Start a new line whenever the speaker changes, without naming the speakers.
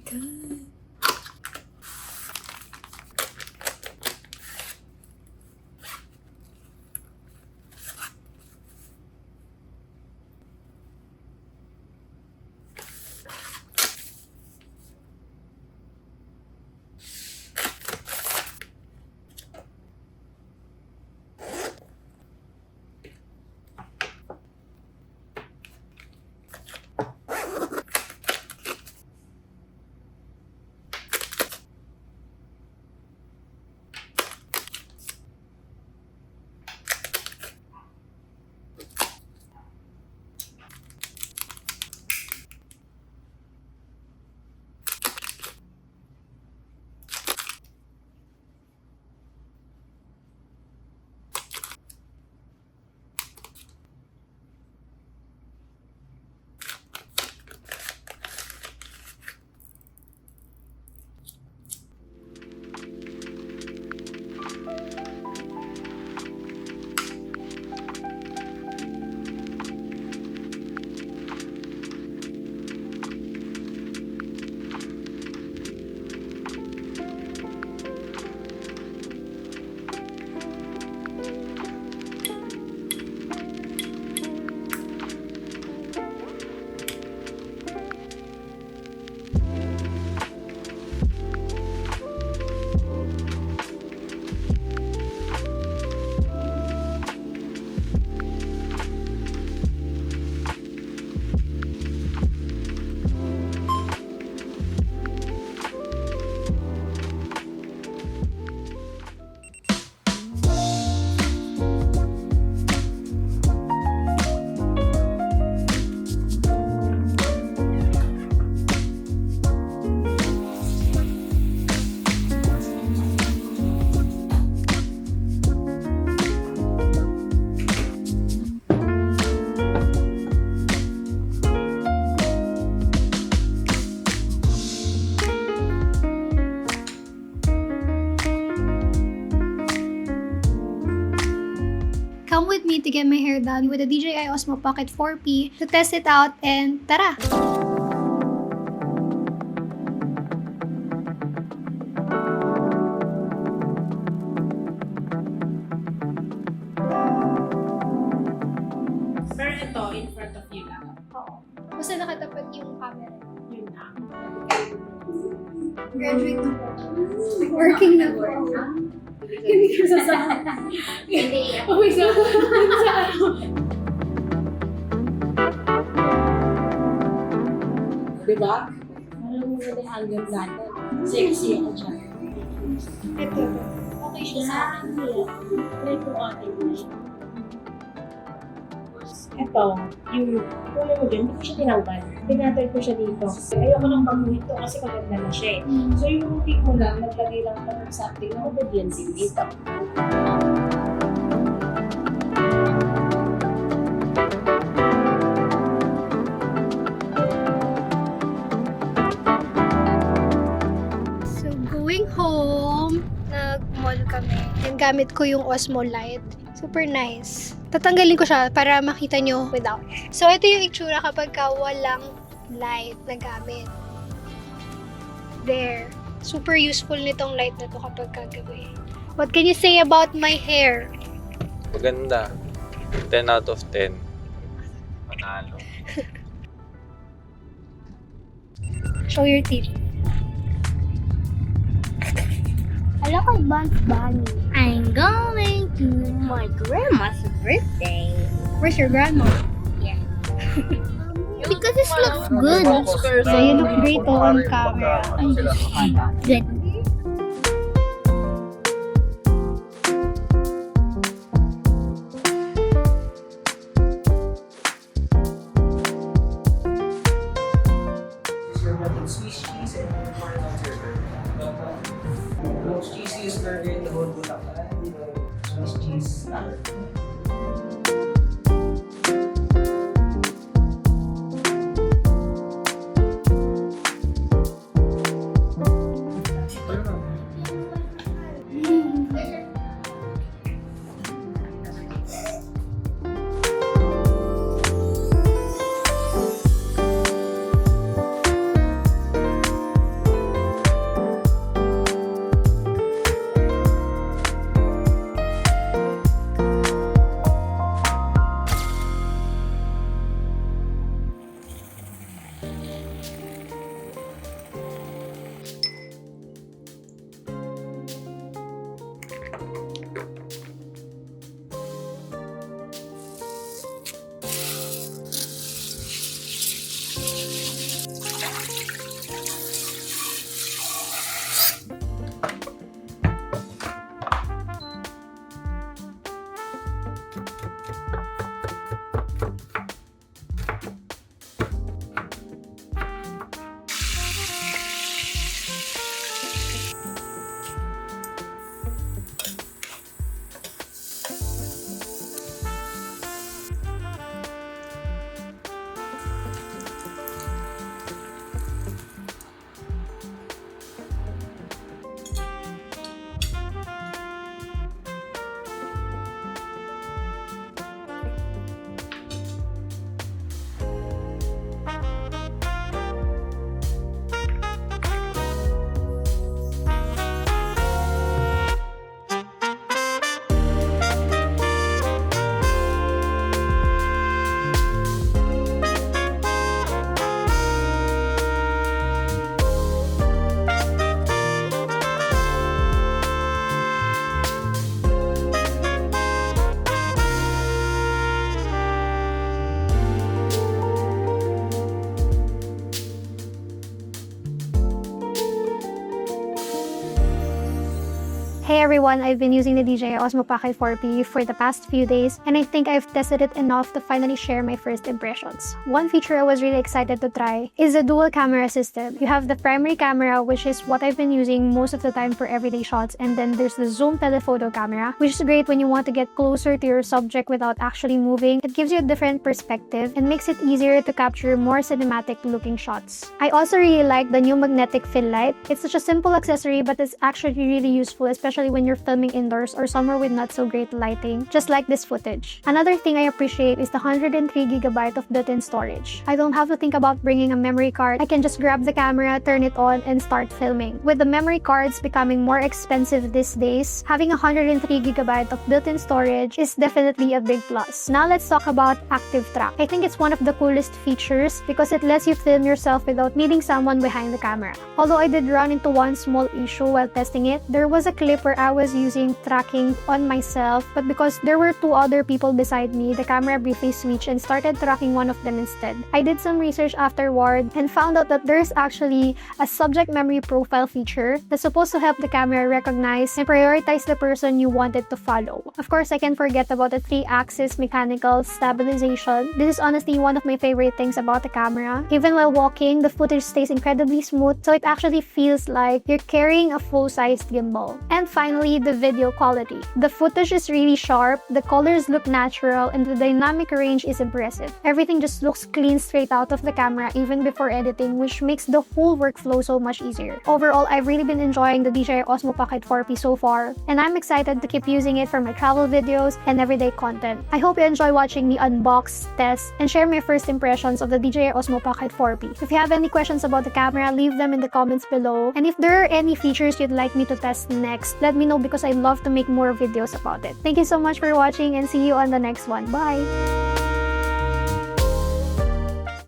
God. Come with me to get my hair done with the DJI Osmo Pocket 4P to test it out and tara!
Pero ito, in front of you lang.
Oo. Basta nakatapat yung camera.
Yun lang.
Graduate na po. Working na po.
Hindi ka sasama.
Hindi.
Okay, so, sa ano? Diba? Alam mo na yung hanggang natin. Sexy ako dyan.
Ito. Okay siya sa akin.
Try ko ating light. Ito, yung una mo dyan, hindi ko siya tinanggal. Pinatay ko siya dito. Ayoko nang baguhin to kasi maganda na siya eh. So yung pick mo lang, naglagay lang ka ng something na obedient din dito.
So, going home, nag-mall kami. And gamit ko yung Osmo Light. Super nice. Tatanggalin ko siya para makita nyo without. So, ito yung itsura kapag walang light na gamit. There. Super useful nitong light na to kapag kagabi. What can you say about my hair?
Maganda. 10 out of 10. Panalo.
Show your teeth.
Hello, Bugs Bunny. I'm going to my grandma's birthday.
Where's your grandma?
Yeah. Because this looks good.
So, you look great on camera.
Good.
Swiss cheese and Parmesan cheese. Cheese is burger in the whole Bulacan. Swiss cheese.
Hey everyone, I've been using the DJI Osmo Pocket 4P for the past few days, and I think I've tested it enough to finally share my first impressions. One feature I was really excited to try is the dual camera system. You have the primary camera, which is what I've been using most of the time for everyday shots, and then there's the zoom telephoto camera, which is great when you want to get closer to your subject without actually moving. It gives you a different perspective and makes it easier to capture more cinematic looking shots. I also really like the new magnetic fill light. It's such a simple accessory, but it's actually really useful, especially when you're filming indoors or somewhere with not so great lighting, just like this footage. Another thing I appreciate is the 103GB of built-in storage. I don't have to think about bringing a memory card. I can just grab the camera, turn it on, and start filming. With the memory cards becoming more expensive these days, having 103GB of built-in storage is definitely a big plus. Now let's talk about Active Track. I think it's one of the coolest features because it lets you film yourself without needing someone behind the camera. Although I did run into one small issue while testing it, there was a clip where I was using tracking on myself, but because there were two other people beside me, the camera briefly switched and started tracking one of them instead. I did some research afterward and found out that there's actually a subject memory profile feature that's supposed to help the camera recognize and prioritize the person you wanted to follow. Of course, I can't forget about the 3-axis mechanical stabilization. This is honestly one of my favorite things about the camera. Even while walking, the footage stays incredibly smooth, so it actually feels like you're carrying a full-sized gimbal. And finally, the video quality. The footage is really sharp, the colors look natural, and the dynamic range is impressive. Everything just looks clean straight out of the camera even before editing, which makes the whole workflow so much easier. Overall, I've really been enjoying the DJI Osmo Pocket 4P so far, and I'm excited to keep using it for my travel videos and everyday content. I hope you enjoy watching me unbox, test, and share my first impressions of the DJI Osmo Pocket 4P. If you have any questions about the camera, leave them in the comments below. And if there are any features you'd like me to test next, let me know because I'd love to make more videos about it. Thank you so much for watching and see you on the next one. Bye!